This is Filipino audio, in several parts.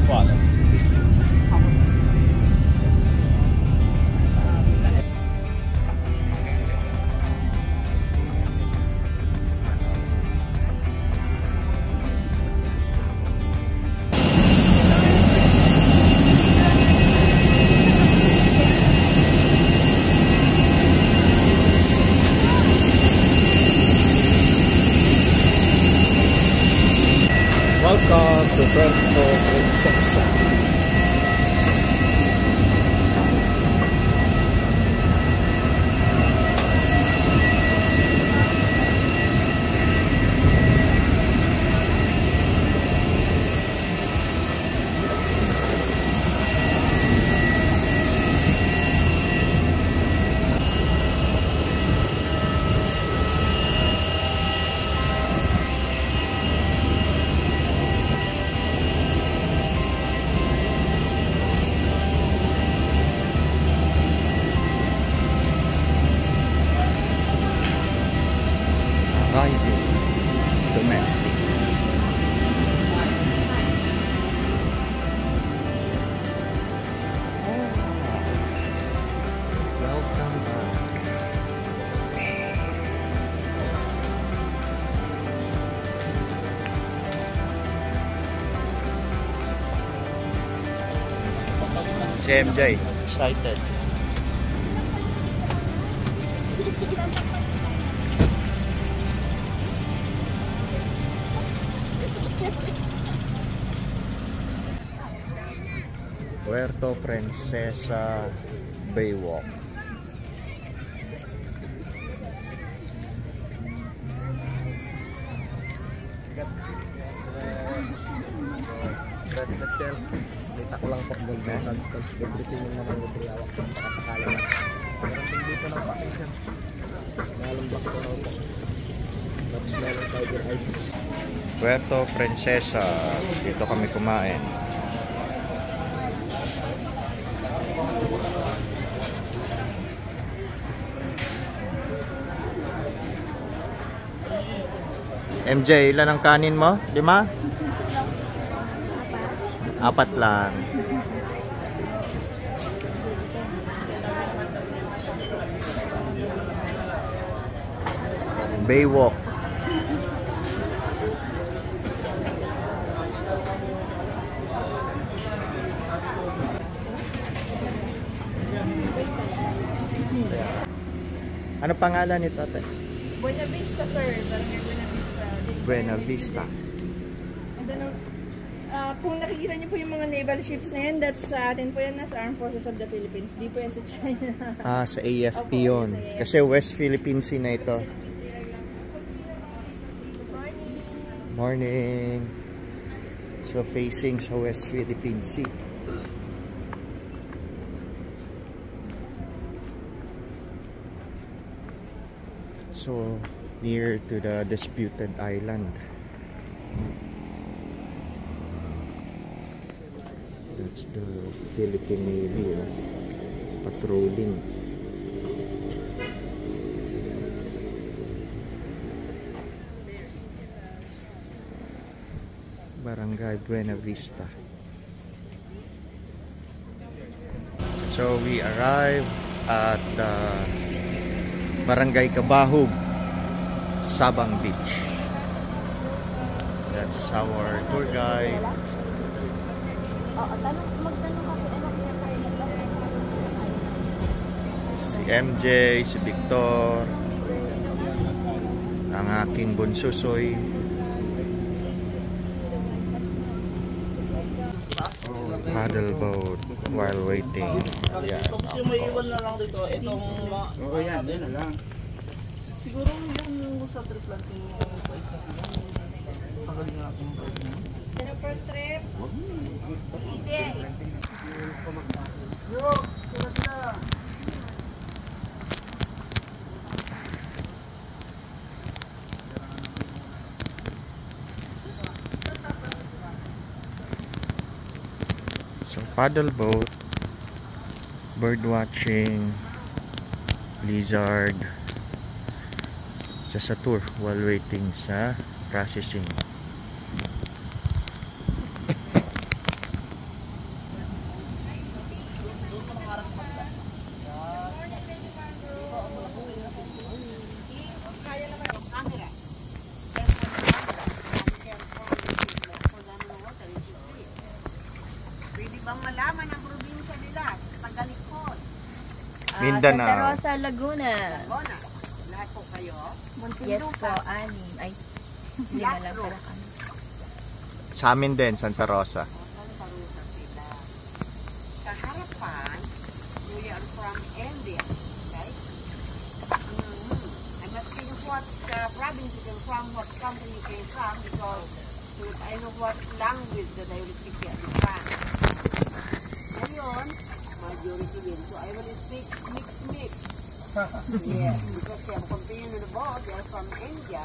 Water. Welcome to Puerto Princesa. Domestic. Welcome back. Si MJ, excited. Puerto Princesa Baywalk. Best na shell. Kita ko lang po gold na sunscreen. Everything yung mga materiawak ko pakasakala na. Meron din dito ng packaging. Nalambak ko na po. Meron tiger eyes. Puerto Princesa. Dito kami kumain. MJ, ilan ang kanin mo? 5? 4 lang. Baywalk. Ano pangalan nito, ate? Buena Vista, sir. Barangay Buena Vista. Buena Vista. And then, kung nakikita niyo po yung mga naval ships na yan, that's sa atin po yan, nasa Armed Forces of the Philippines. Di po yan sa China. Sa AFP Opo, yun. sa AFP. Kasi West Philippine Sea na ito. Morning. So facing sa West Philippine Sea. So near to the disputed island. That's the Philippine Navy, patrolling. Barangay Buena Vista. So we arrived at Barangay Cabahug, Sabang Beach. That's our tour guide. Si MJ, si Victor, ang aking bunsusoy. Paddle boat while waiting. Yeah, Yung may iwan na lang dito, itong Oo yan, yun na lang. siguro yung sa trip lang yung price na pagaling natin yung price na. Pero first trip, hindi. Yo, sila sila. So paddle boat, bird watching, blizzard, just a tour while waiting sa processing. Mindanao. Santa Rosa, Laguna. Lahat po kayo. Yes po, anim. Ay, hindi na lang pala kami. Sa amin din, Santa Rosa. Santa Rosa sila. Sa harapan, we are from India. Okay? I'm asking what province you came from, what country you came from, because I know what language that I will speak at the time. Ngayon, majority din. So I will speak mix. Yes, because they have companion in the boat, they are from India,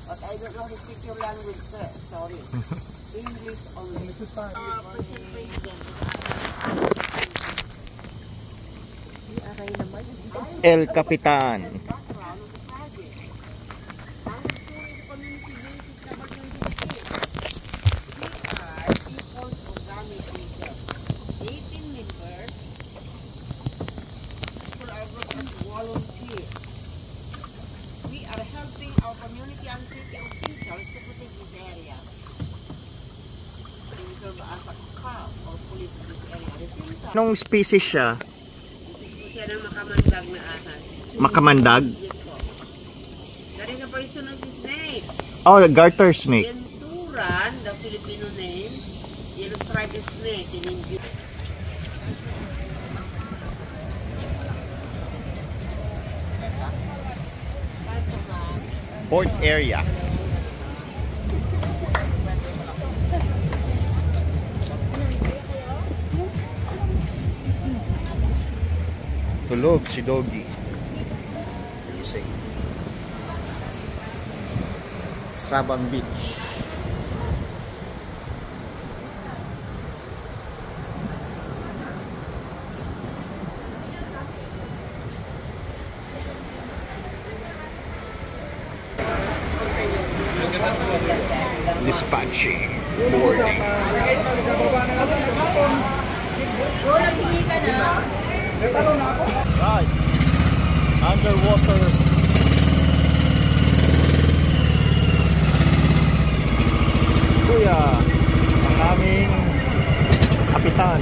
but I don't know how to speak your language, sir. Sorry. English only. Aray naman. El Capitan. Anong species siya? Siya ng makamandag na ahas. Makamandag? Yes po. Dari nga poisonous snake. Oh, garter snake. Yenturan, the Filipino name. Yellow striped snake in India. Port area. Tulog si Doggy. Gising. Sabang Beach. Dispatching. Boarding. Right. Underwater. Kuya, ang aming kapitan.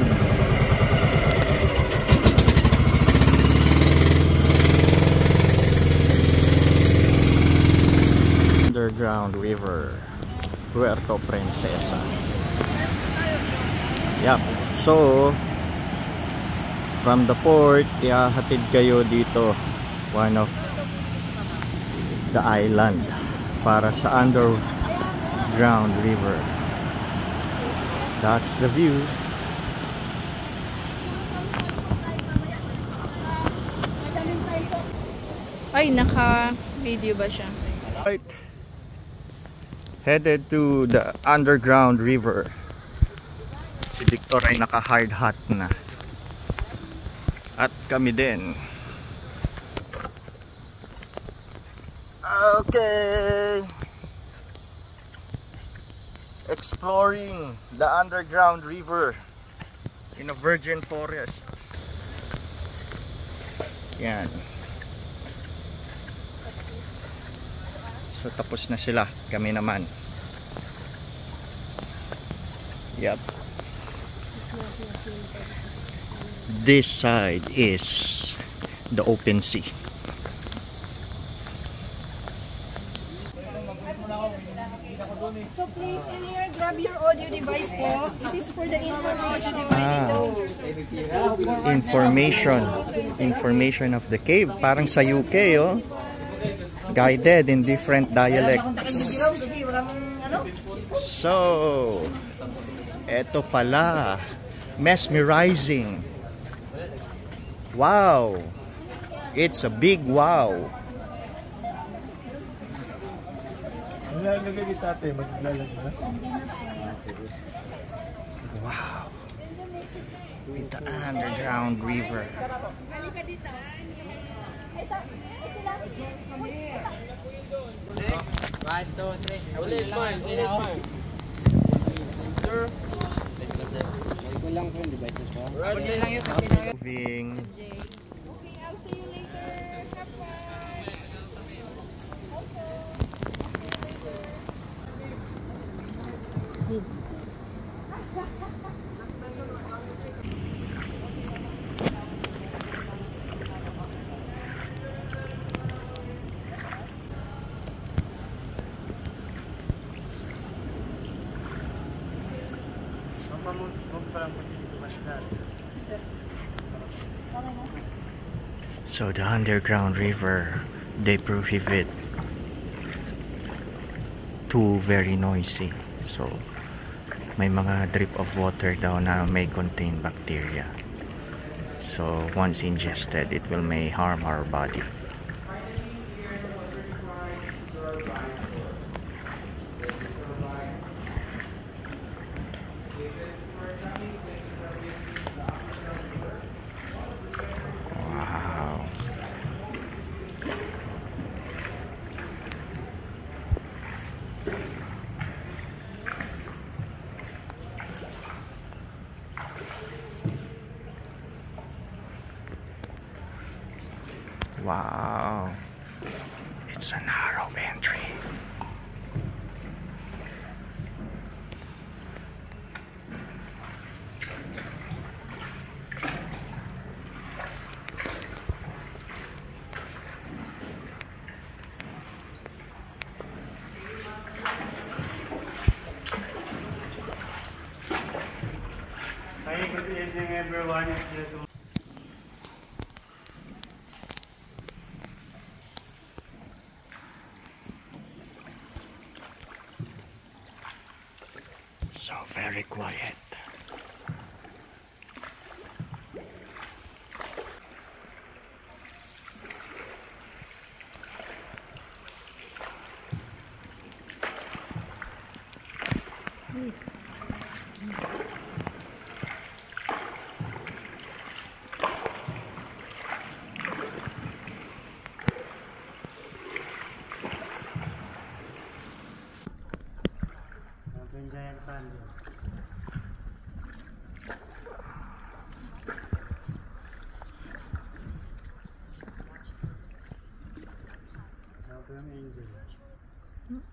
Underground River, Puerto Princesa. Yep. So, from the port, ihahatid kayo dito, one of the island, para sa underground river. That's the view. Ay, naka-video ba siya? Right. Headed to the underground river. Si Victor ay naka-hard hat na. At kami din. Okay. Exploring the underground river in a virgin forest. Yan. So tapos na sila, kami naman. Yep. This side is the open sea. So please, in here, grab your audio device po. It is for the information. Information of the cave. Parang sa UK, oh. Guided in different dialects. So, eto pala. Mesmerizing. Wow. It's a big wow. Wow. With the underground river. Moving. Okay, I'll see you later. Have fun. So the underground river, they prohibit too very noisy. So may mga drip of water daw na may contain bacteria. So once ingested, it will may harm our body. Wow. Wow. It's a narrow entry. Hi, good evening everyone. So very quiet.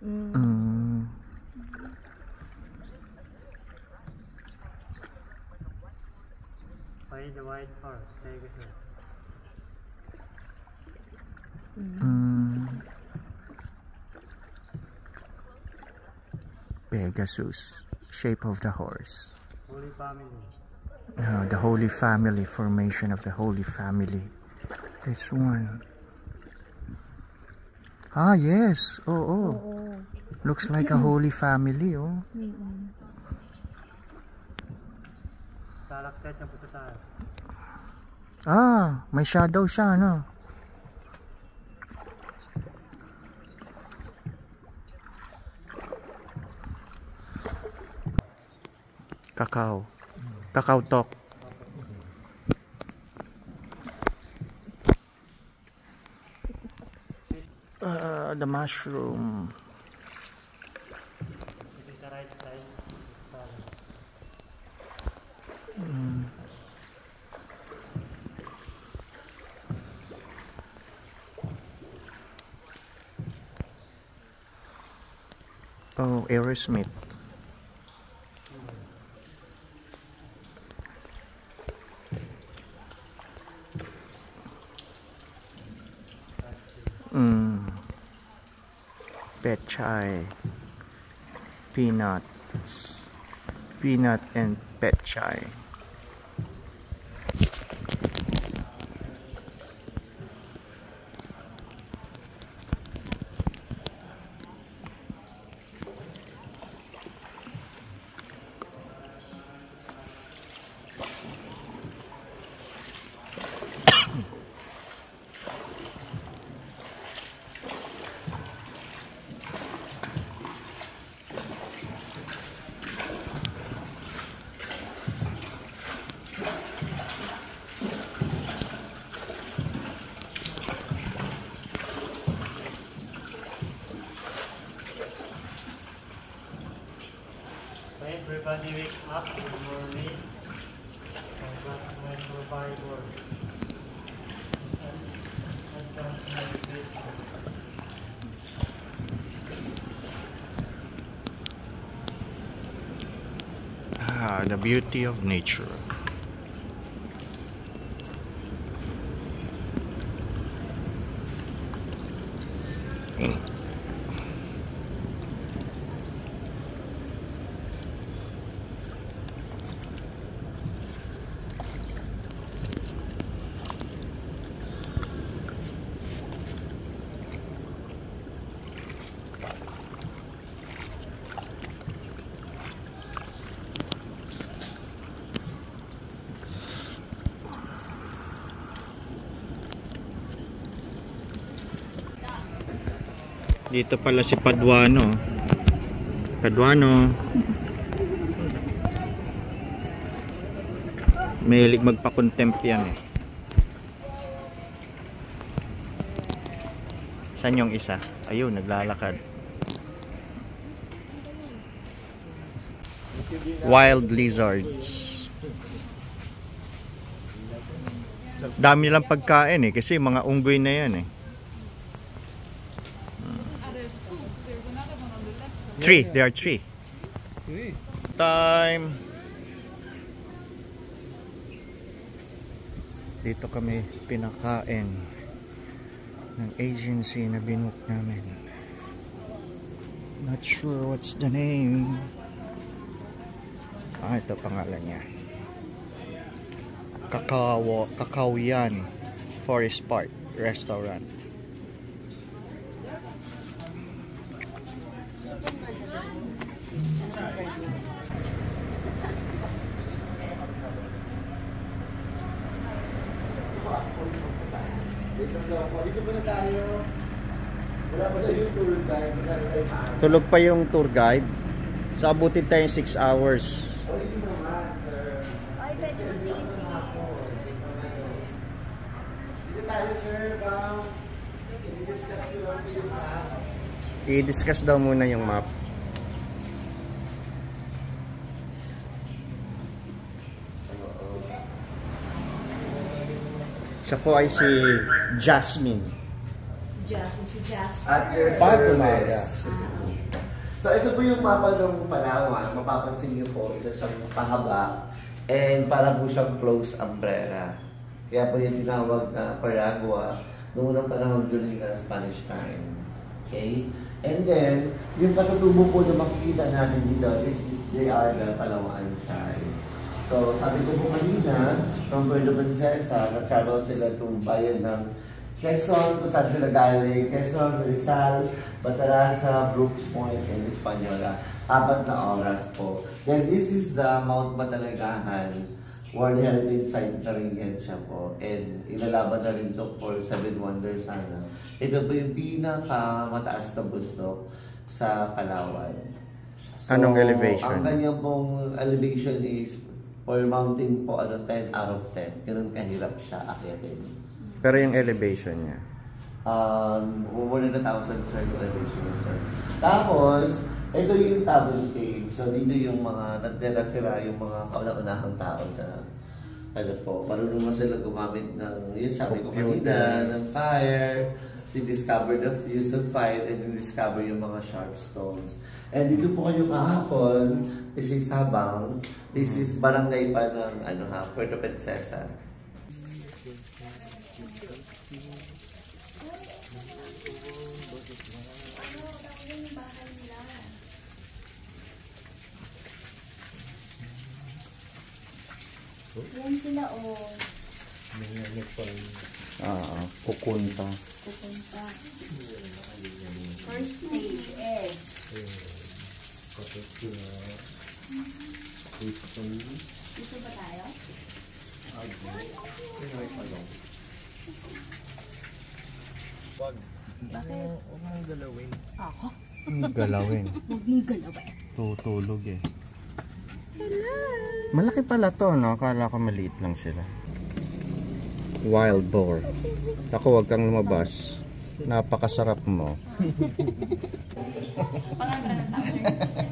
Mm. Find the white horse, Pegasus. Pegasus, shape of the horse. Holy Family. The Holy Family, formation of the Holy Family. This one. Ah, yes. Oh. Looks like a Holy Family, oh. Stalactite yan po sa taas. Ah, may shadow siya, no? Cacao. Cacao talk. The mushroom. Ito sa right side. Oh, Aerosmith. Pet chai, peanuts, peanut and pet chai. Everybody wake up in the morning. That's my survival. And that's meditation. The beauty of nature. Dito pala si Paduano. Paduano. Mahilig magpa-contempt yan eh. Saan yung isa? Ayun, naglalakad. Wild lizards. Dami nilang pagkain eh, kasi mga unggoy na yan eh. Three, there are three. Time. Dito kami pinakain ng agency na binook namin. Not sure what's the name. Ito pangalan niya. Kakawian Forest Park Restaurant. Dito pa na tayo. Wala pa tayo yung tour guide. Tulog pa yung tour guide. So abutin tayo 6 hours. I-discuss daw muna yung map. Siya po ay si Jasmine. Si Jasmine. At your service. So ito po yung mapa ng Palawan. Mapapansin niyo po, isa siyang pahaba and para po siyang close umbrella. Kaya po yung tinawag na Paragua noong unang panahon during the Spanish time. Okay? And then, yung patutubo po na makikita natin dito is JR na Palawan Shrine. So, sabi ko po kanina, from Puerto Princesa, na-travel sila itong bayan ng Quezon, kung saan sila galing, Quezon, Rizal, Batarasa, Brooks Point, and Española. 4 na oras po. Then this is the Mount Matalagahan, World Heritage Site na rin yan siya po. And ilalaban na rin ito for 7 Wonders sana. Ito po yung pinakamataas na bundok sa Palawan. So, Anong elevation? Ang kanyang pong elevation is for mountain po, 10 out of 10. Ganun kahirap siya akyatin. Pero yung elevation niya. More than 1,000 sir elevation, sir. Tapos, ito yung Tabon Cave. So, dito yung mga natira-tira, yung mga kauna-unahang tao na ano po, marunong na sila gumamit ng, yun sabi ko kanina, ng fire, discover the use of fire, and discover yung mga sharp stones. And dito po kayo kahapon, this is Sabang, this is barangay pa ng Puerto Princesa. Yan sila Pupunta. pupunta. First stage, Dito ba tayo? Bakit? Huwag mong galawin. Ako? Galawin. Huwag mong galawin. Tutulog eh. Malaki pala to, no? Akala ko maliit lang sila. Wild boar. Ako, wag kang lumabas. Napakasarap mo.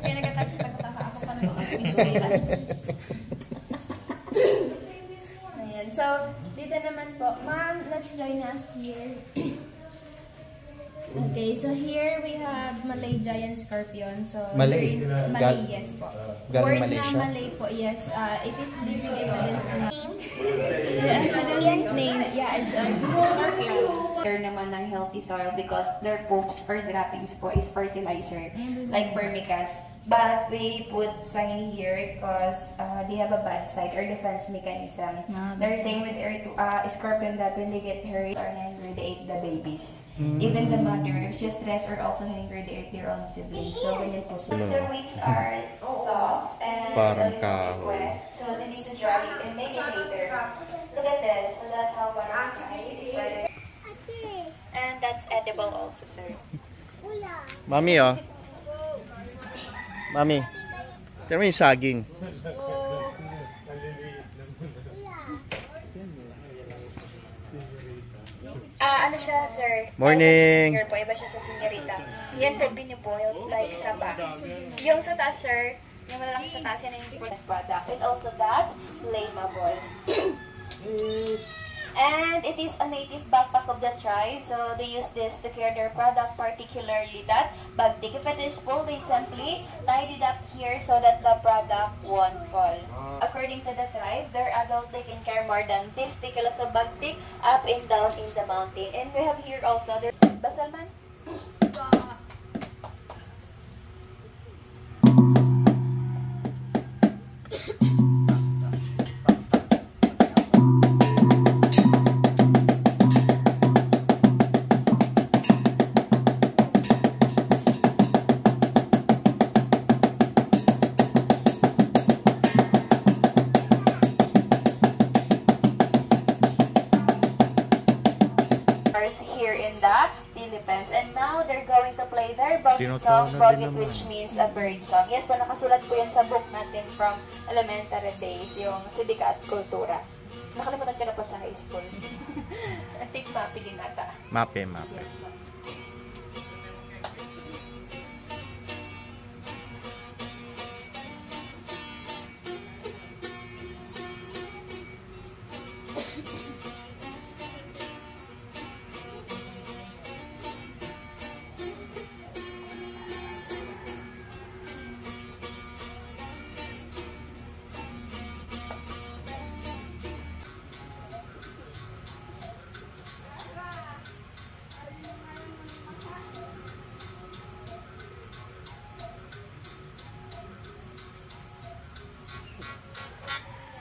Kaya nagtataka ako pa na Ayan. So, dito naman po, ma'am, let's join us here. Okay, so here we have Malay giant scorpion. So Malay? Malay, yes po. Galing Word Malaysia? na Malay po, yes. It is living evidence po na. The equivalent name, yeah, is scorpion. They're naman ng healthy soil because their poops or droppings po is fertilizer, like vermicast. But we put sign here because they have a bad side or defense mechanism. They're saying with scorpion that when they get hurt or hungry, they eat the babies. Even the mother, if she's stressed or also hungry, they eat their own siblings. So ganyan po sila. The wings are soft and Parang a little bit kahoy. wet. So they need to dry it and make it later. Look at this. So that's how butterfly is. And that's edible also, sir. Mami, oh. Mami. Tignan mo yung saging. Ano siya, sir? Morning. Senior po, iba siya sa senyorita. Yan po, binyo po, like saba. Yung sa taas, sir, yung malalaki sa taas, yan yung important product. And also that's Lema Boy. And it is a native backpack of the tribe, so they use this to carry their product, particularly that bagtik. If it is full, they simply tied it up here so that the product won't fall. According to the tribe, their adult they can carry more than 50 kilos of bagtik up and down in the mountain. And we have here also, there's Basalman. Here in the Philippines. And now, they're going to play their Bogit song, Bogit, which means a bird song. Yes po, nakasulat po yan sa book natin from elementary days, yung Sibika at Kultura. Nakalimutan ko na po sa high school. I think mapi din nata. Mape, mape. Yes, ma'am.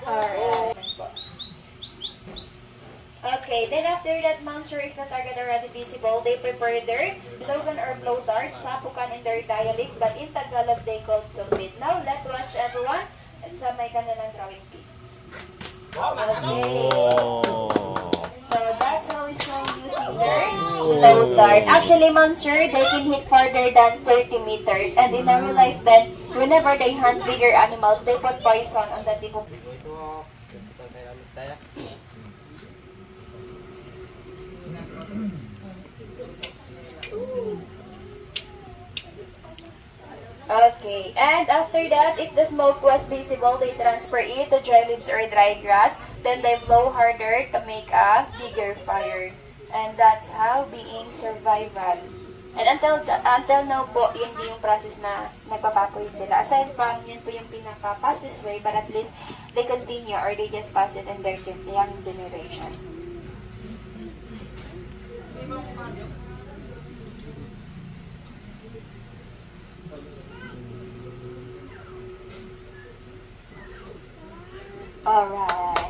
Alright. Okay, then after that, ma'am, sure, if the target already visible, they prepare their blogan or blow dart, sapukan in their dialect, but in Tagalog, they called sumbit. Now, let's watch everyone sa may kanilang drawing kit. Okay. So, that's how it's shown using their blow dart. Actually, ma'am, sir, they can hit farther than 30 meters. And in our life, then, whenever they hunt bigger animals, they put poison on the tip of Okay, and after that, if the smoke was visible, they transfer it to dry leaves or dry grass. Then they blow harder to make a bigger fire. And that's how being survival. And until now po, yun din yung process na nagpapapoy sila. Aside from, yun po yung pinaka-fastest way, but at least they continue or they just pass it in their young generation. Alright.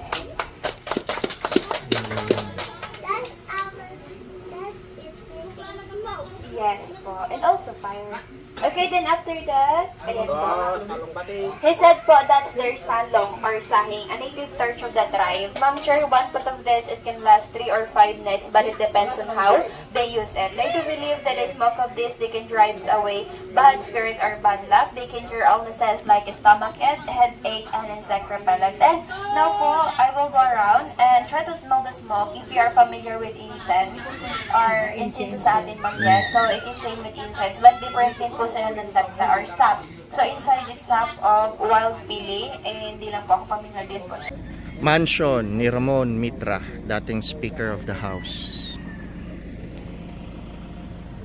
Yes po. And also fire. Okay, then after that, ayan po. He said po, that's their salong or sahing, a native torch of the tribe. Ma'am, sure, one pot of this, it can last 3 or 5 nights, but it depends on how they use it. They do believe that the smoke of this, they can drive away bad spirit or bad luck. They can cure illnesses like stomachache, headache, and insect repellent. And now po, I will go around and try to smell the smoke if you are familiar with incense or incense sa atin, ma'am. Yes, so it is same with incense, but different din po sila ng dagda or sap. So inside it's sap of wild pili, and hindi lang po ako familiar din po. Mansion ni Ramon Mitra, dating Speaker of the House.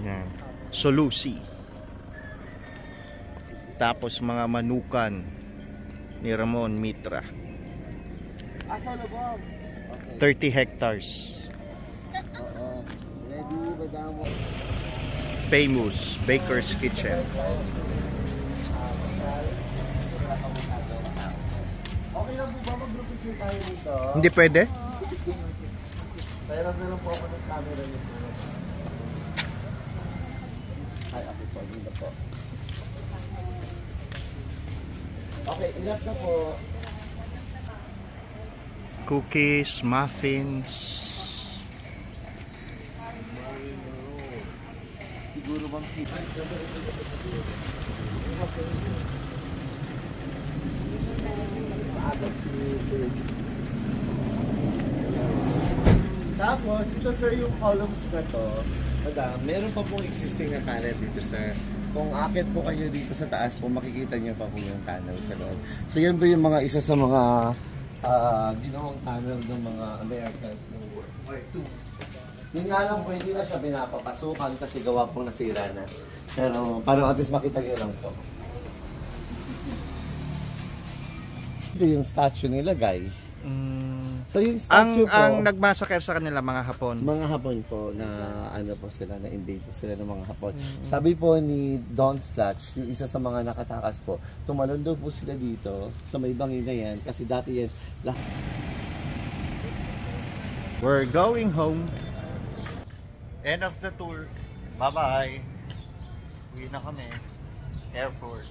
Yan. Solusi. Tapos mga manukan ni Ramon Mitra. 30 hectares. Famous Baker's Kitchen. Okay lang po ba mag-group picture tayo dito? Hindi pwede? Kaya lang po ako ng camera niyo po. Ay, ako po. Dito po. Okay, ingat na po. Cookies, muffins. Siguro bang Tapos, ito sir yung columns na to. Madam, meron pa pong existing na tunnel dito sir. Kung akit po kayo dito sa taas po, makikita niyo pa po yung tunnel sa loob. So yan po yung mga isa sa mga ginawang tunnel ng mga Americans ng World War II. Yun nga lang po, hindi na siya pinapapasukan kasi gawa pong nasira na. Pero parang at least makita niyo lang po. Ito yung statue nila guys. So yung statue po, Ang nagmassacre sa kanila mga Hapon. mga Hapon po na ano po sila, na invade po sila ng mga Hapon. Sabi po ni Don Slutch, yung isa sa mga nakatakas po, tumalon daw po sila dito sa may bangin na yan kasi dati yan We're going home. End of the tour. Bye-bye. Uwi na kami. Airport.